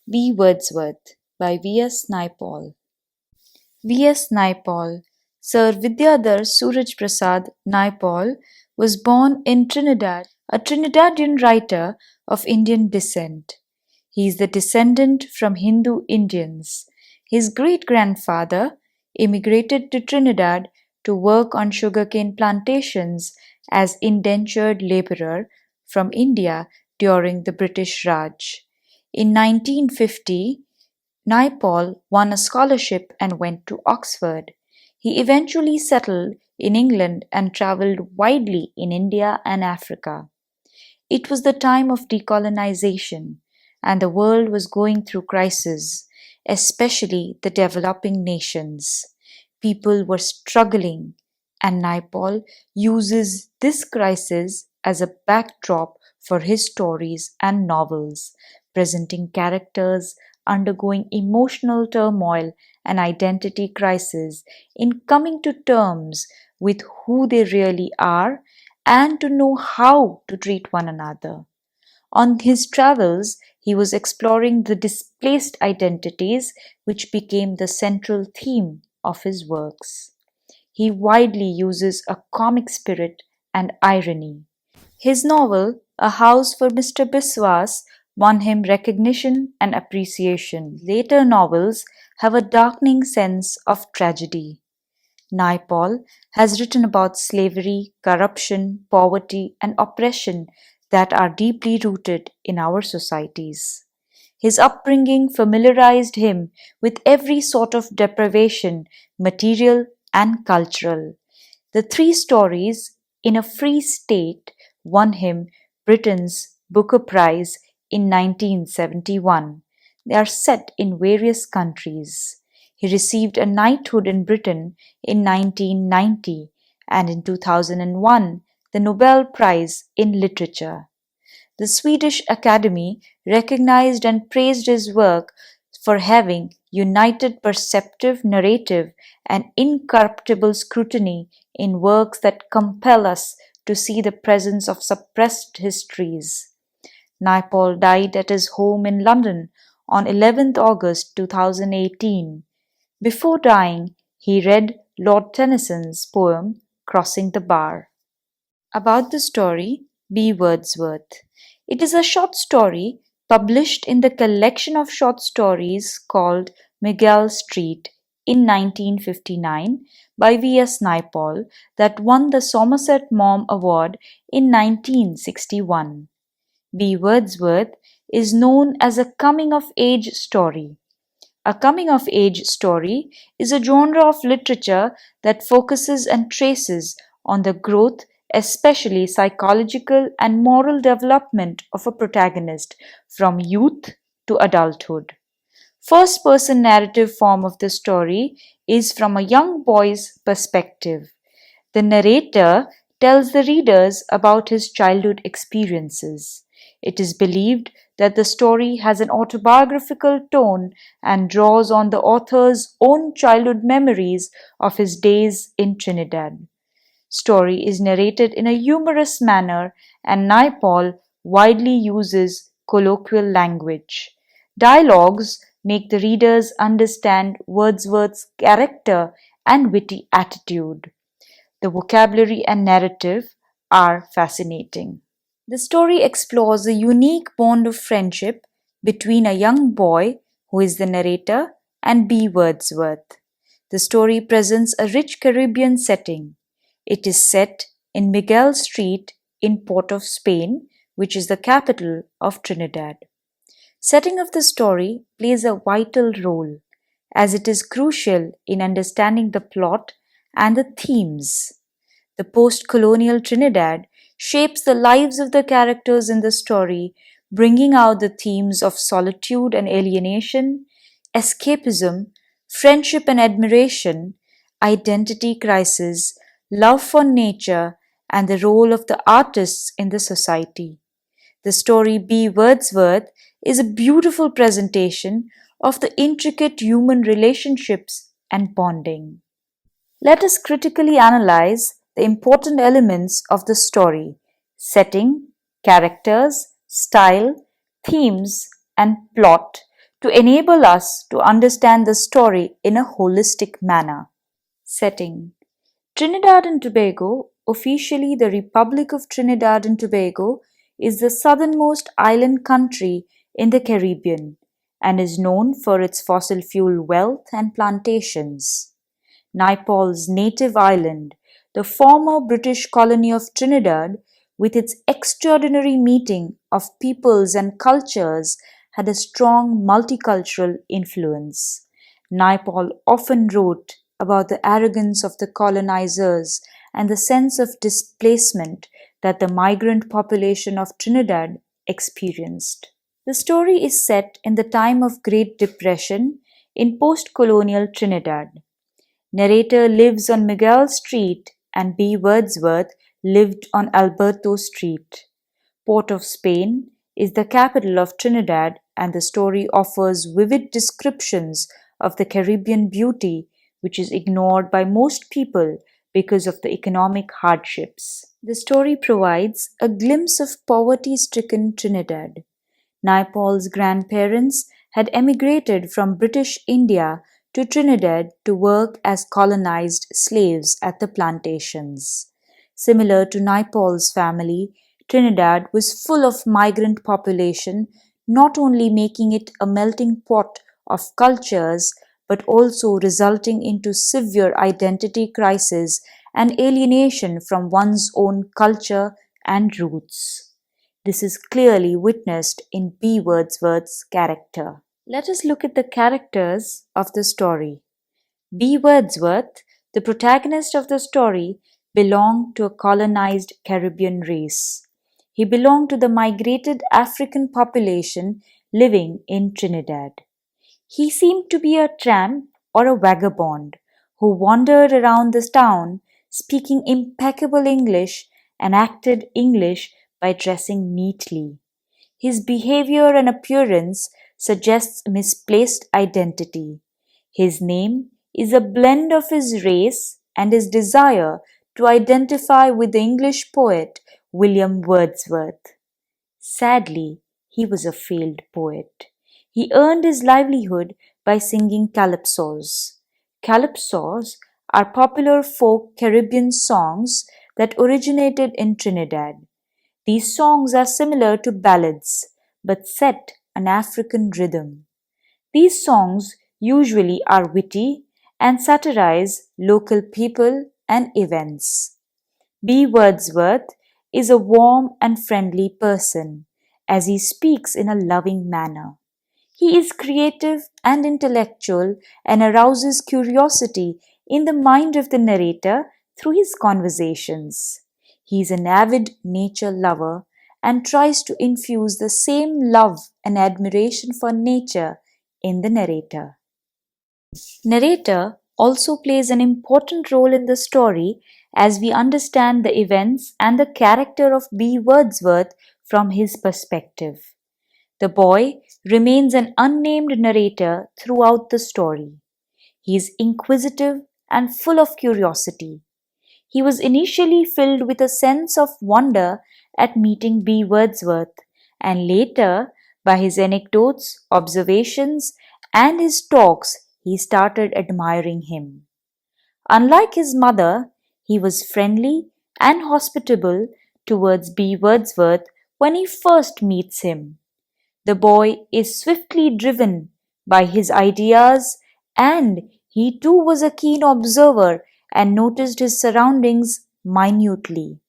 B.Wordsworth by V.S. Naipaul. V.S. Naipaul, Sir Vidyadhar Suraj Prasad Naipaul, was born in Trinidad, a Trinidadian writer of Indian descent. He is the descendant from Hindu Indians. His great-grandfather immigrated to Trinidad to work on sugarcane plantations as indentured laborer from India during the British Raj. In 1950, Naipaul won a scholarship and went to Oxford. He eventually settled in England and travelled widely in India and Africa. It was the time of decolonization, and the world was going through crisis, especially the developing nations. People were struggling, and Naipaul uses this crisis as a backdrop for his stories and novels, presenting characters undergoing emotional turmoil and identity crisis in coming to terms with who they really are and to know how to treat one another. On his travels, he was exploring the displaced identities which became the central theme of his works. He widely uses a comic spirit and irony. His novel, A House for Mr. Biswas, won him recognition and appreciation. Later novels have a darkening sense of tragedy. Naipaul has written about slavery, corruption, poverty, and oppression that are deeply rooted in our societies. His upbringing familiarized him with every sort of deprivation, material and cultural. The three stories, In a Free State, won him Britain's Booker Prize in 1971. They are set in various countries. He received a knighthood in Britain in 1990 and in 2001 the Nobel Prize in Literature. The Swedish Academy recognized and praised his work for having united perceptive narrative and incorruptible scrutiny in works that compel us to see the presence of suppressed histories. Naipaul died at his home in London on 11th August 2018. Before dying, he read Lord Tennyson's poem Crossing the Bar. About the story, B.Wordsworth. It is a short story published in the collection of short stories called Miguel Street in 1959 by V.S. Naipaul that won the Somerset Maugham Award in 1961. B.Wordsworth is known as a coming-of-age story. A coming-of-age story is a genre of literature that focuses and traces on the growth, especially psychological and moral development of a protagonist from youth to adulthood. First-person narrative form of the story is from a young boy's perspective. The narrator tells the readers about his childhood experiences. It is believed that the story has an autobiographical tone and draws on the author's own childhood memories of his days in Trinidad. Story is narrated in a humorous manner, and Naipaul widely uses colloquial language. Dialogues make the readers understand Wordsworth's character and witty attitude. The vocabulary and narrative are fascinating. The story explores a unique bond of friendship between a young boy, who is the narrator, and B. Wordsworth. The story presents a rich Caribbean setting. It is set in Miguel Street in Port of Spain, which is the capital of Trinidad. Setting of the story plays a vital role, as it is crucial in understanding the plot and the themes. The post-colonial Trinidad shapes the lives of the characters in the story, bringing out the themes of solitude and alienation, escapism, friendship and admiration, identity crisis, love for nature, and the role of the artists in the society. The story B. Wordsworth is a beautiful presentation of the intricate human relationships and bonding. Let us critically analyze the important elements of the story: setting, characters, style, themes, and plot to enable us to understand the story in a holistic manner. Setting: Trinidad and Tobago, officially the Republic of Trinidad and Tobago, is the southernmost island country in the Caribbean and is known for its fossil fuel wealth and plantations. Naipol's native island, the former British colony of Trinidad, with its extraordinary meeting of peoples and cultures, had a strong multicultural influence. Naipaul often wrote about the arrogance of the colonizers and the sense of displacement that the migrant population of Trinidad experienced. The story is set in the time of Great Depression in post-colonial Trinidad. Narrator lives on Miguel Street and B.Wordsworth lived on Alberto Street. Port of Spain is the capital of Trinidad, and the story offers vivid descriptions of the Caribbean beauty which is ignored by most people because of the economic hardships. The story provides a glimpse of poverty-stricken Trinidad. Naipaul's grandparents had emigrated from British India to Trinidad to work as colonized slaves at the plantations. Similar to Naipaul's family, Trinidad was full of migrant population, not only making it a melting pot of cultures, but also resulting into severe identity crisis and alienation from one's own culture and roots. This is clearly witnessed in B. Wordsworth's character. Let us look at the characters of the story. B. Wordsworth, the protagonist of the story, belonged to a colonized Caribbean race. He belonged to the migrated African population living in Trinidad. He seemed to be a tramp or a vagabond who wandered around the town speaking impeccable English and acted English by dressing neatly. His behavior and appearance suggests misplaced identity. His name is a blend of his race and his desire to identify with the English poet William Wordsworth. Sadly, he was a failed poet. He earned his livelihood by singing calypsos. Calypsos are popular folk Caribbean songs that originated in Trinidad. These songs are similar to ballads, but set an African rhythm. These songs usually are witty and satirize local people and events. B. Wordsworth is a warm and friendly person, as he speaks in a loving manner. He is creative and intellectual and arouses curiosity in the mind of the narrator through his conversations. He is an avid nature lover and tries to infuse the same love and admiration for nature in the narrator. Narrator also plays an important role in the story as we understand the events and the character of B. Wordsworth from his perspective. The boy remains an unnamed narrator throughout the story. He is inquisitive and full of curiosity. He was initially filled with a sense of wonder at meeting B. Wordsworth, and later, by his anecdotes, observations, and his talks, he started admiring him. Unlike his mother, he was friendly and hospitable towards B. Wordsworth when he first meets him. The boy is swiftly driven by his ideas, and he too was a keen observer and noticed his surroundings minutely.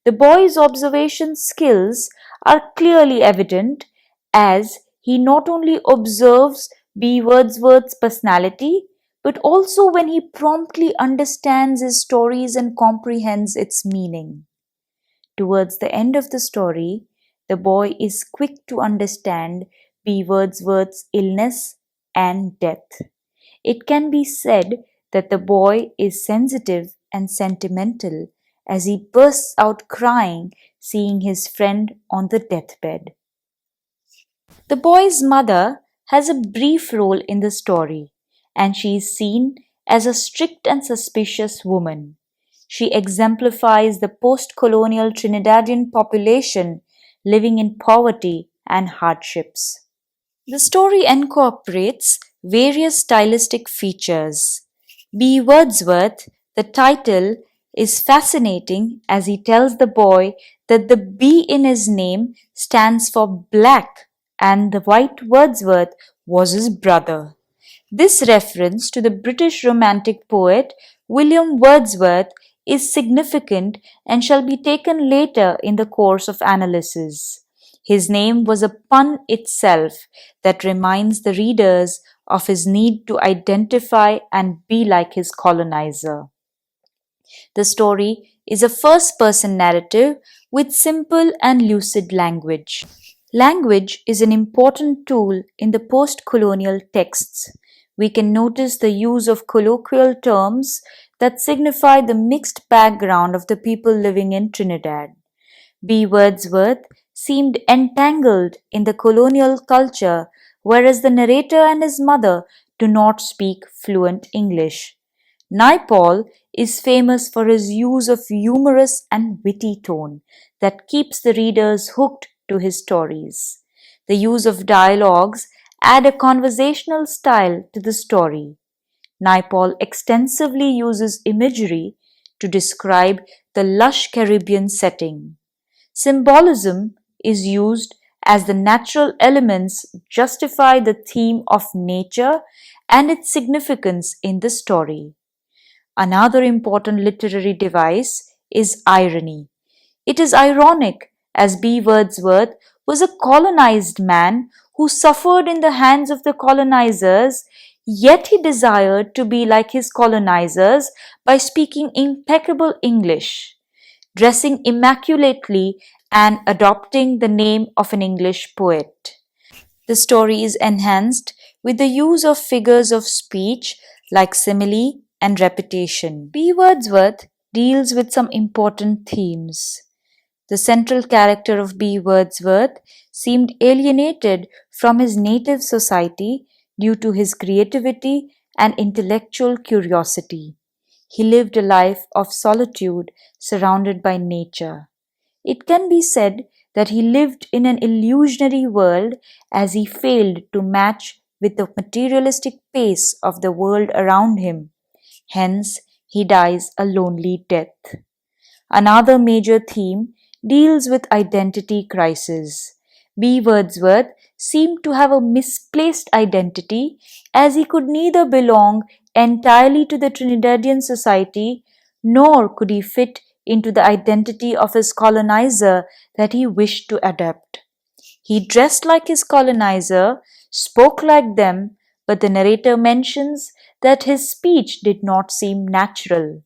The boy's observation skills are clearly evident as he not only observes B. Wordsworth's personality, but also when he promptly understands his stories and comprehends its meaning. Towards the end of the story, the boy is quick to understand B. Wordsworth's illness and death. It can be said that the boy is sensitive and sentimental as he bursts out crying seeing his friend on the deathbed. The boy's mother has a brief role in the story, and she is seen as a strict and suspicious woman. She exemplifies the post-colonial Trinidadian population living in poverty and hardships. The story incorporates various stylistic features. B. Wordsworth, the title, is fascinating as he tells the boy that the B in his name stands for black and the white Wordsworth was his brother. This reference to the British Romantic poet William Wordsworth is significant and shall be taken later in the course of analysis. His name was a pun itself that reminds the readers of his need to identify and be like his colonizer. The story is a first person narrative with simple and lucid language. Language is an important tool in the post colonial texts. We can notice the use of colloquial terms that signify the mixed background of the people living in Trinidad. B. Wordsworth seemed entangled in the colonial culture, whereas the narrator and his mother do not speak fluent English. Naipaul is famous for his use of humorous and witty tone that keeps the readers hooked to his stories. The use of dialogues add a conversational style to the story. Naipaul extensively uses imagery to describe the lush Caribbean setting. Symbolism is used as the natural elements justify the theme of nature and its significance in the story. Another important literary device is irony. It is ironic as B. Wordsworth was a colonized man who suffered in the hands of the colonizers, yet he desired to be like his colonizers by speaking impeccable English, dressing immaculately, and adopting the name of an English poet. The story is enhanced with the use of figures of speech like simile and repetition. B. Wordsworth deals with some important themes. The central character of B. Wordsworth seemed alienated from his native society due to his creativity and intellectual curiosity. He lived a life of solitude surrounded by nature. It can be said that he lived in an illusionary world as he failed to match with the materialistic pace of the world around him. Hence, he dies a lonely death. Another major theme deals with identity crisis. B. Wordsworth seemed to have a misplaced identity as he could neither belong entirely to the Trinidadian society nor could he fit into the identity of his colonizer that he wished to adapt. He dressed like his colonizer, spoke like them, but the narrator mentions that his speech did not seem natural.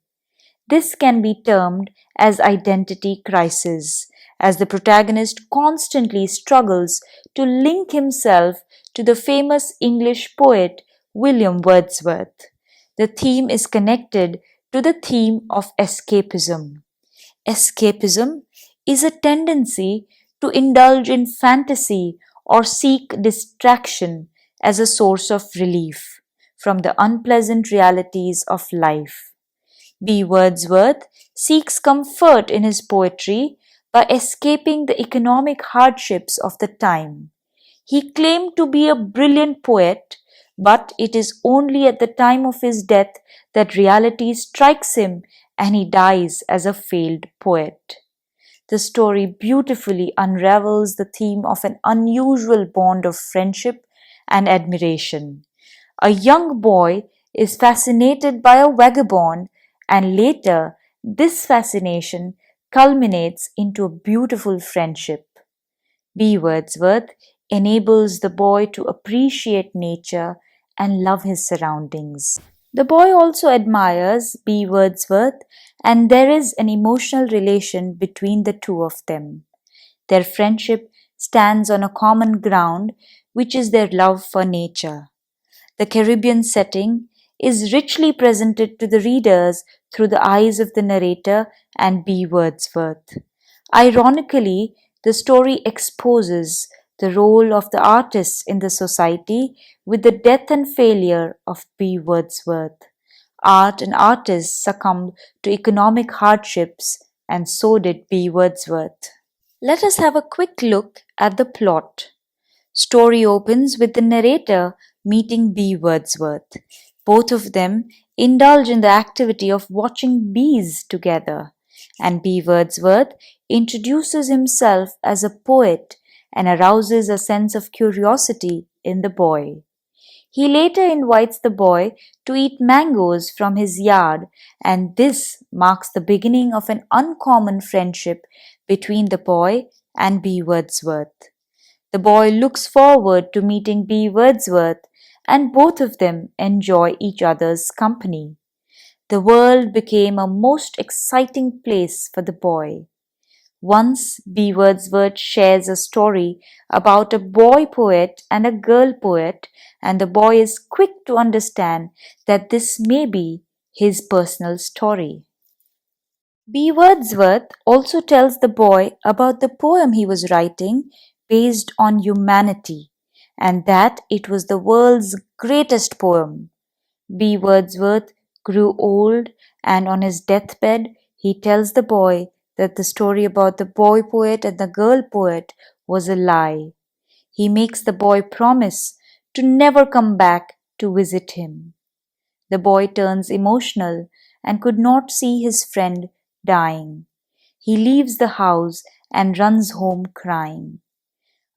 This can be termed as identity crisis, as the protagonist constantly struggles to link himself to the famous English poet William Wordsworth. The theme is connected to the theme of escapism. Escapism is a tendency to indulge in fantasy or seek distraction as a source of relief from the unpleasant realities of life. B. Wordsworth seeks comfort in his poetry by escaping the economic hardships of the time. He claimed to be a brilliant poet, but it is only at the time of his death that reality strikes him and he dies as a failed poet. The story beautifully unravels the theme of an unusual bond of friendship and admiration. A young boy is fascinated by a vagabond, and later this fascination culminates into a beautiful friendship. B. Wordsworth enables the boy to appreciate nature and love his surroundings. The boy also admires B. Wordsworth, and there is an emotional relation between the two of them. Their friendship stands on a common ground, which is their love for nature. The Caribbean setting is richly presented to the readers through the eyes of the narrator and B. Wordsworth. Ironically, the story exposes the role of the artists in the society with the death and failure of B. Wordsworth. Art and artists succumbed to economic hardships, and so did B. Wordsworth. Let us have a quick look at the plot. Story opens with the narrator meeting B. Wordsworth. Both of them indulge in the activity of watching bees together, and B. Wordsworth introduces himself as a poet and arouses a sense of curiosity in the boy. He later invites the boy to eat mangoes from his yard, and this marks the beginning of an uncommon friendship between the boy and B. Wordsworth. The boy looks forward to meeting B. Wordsworth, and both of them enjoy each other's company. The world became a most exciting place for the boy. Once B. Wordsworth shares a story about a boy poet and a girl poet, and the boy is quick to understand that this may be his personal story. B. Wordsworth also tells the boy about the poem he was writing based on humanity, and that it was the world's greatest poem. B. Wordsworth grew old, and on his deathbed, he tells the boy that the story about the boy poet and the girl poet was a lie. He makes the boy promise to never come back to visit him. The boy turns emotional and could not see his friend dying. He leaves the house and runs home crying.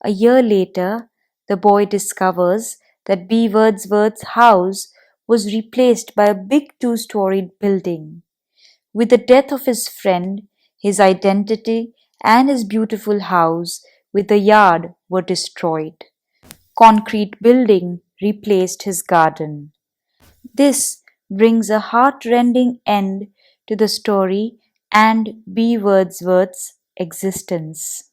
A year later, the boy discovers that B. Wordsworth's house was replaced by a big two-storied building. With the death of his friend, his identity and his beautiful house with the yard were destroyed. Concrete building replaced his garden. This brings a heart-rending end to the story and B. Wordsworth's existence.